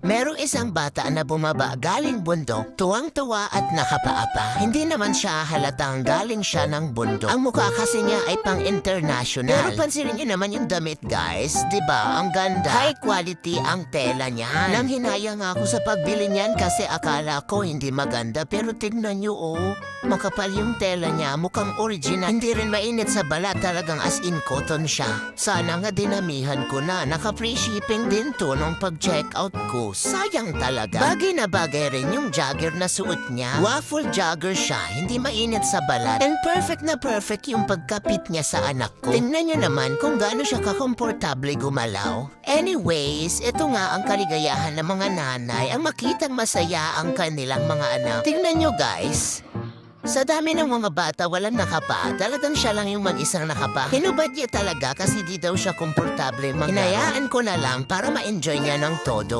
Merong isang bata na bumaba galing bundok, tuwang-tuwa at nakapaapa. Hindi naman siya halatang galing siya ng bundok. Ang mukha kasi niya ay pang-international. Pero pansinin niyo naman yung damit, guys. 'Di ba? Ang ganda. High quality ang tela niyan. Nang hinayang ako sa pagbili niyan kasi akala ko hindi maganda. Pero tignan niyo, oh. Makapal yung tela niya, mukhang original. Hindi rin mainit sa balat, talagang as in cotton siya. Sana nga dinamihan ko na. Naka-free shipping din to nung pag-check-out ko. Sayang talaga. Bagay na bagay rin yung jogger na suot niya. Waffle jogger siya, hindi mainit sa balat. And perfect na perfect yung pagkapit niya sa anak ko. Tingnan niyo naman kung gaano siya kakomportable gumalaw. Anyways, ito nga ang kaligayahan ng mga nanay, ang makitang masaya ang kanilang mga anak. Tingnan niyo, guys. Sa dami ng mga bata walang nakapa, talagang siya lang yung mag-isang nakapa. Hinubad niya talaga kasi di daw siya komportable. Hinayaan ko na lang para ma-enjoy niya ng todo.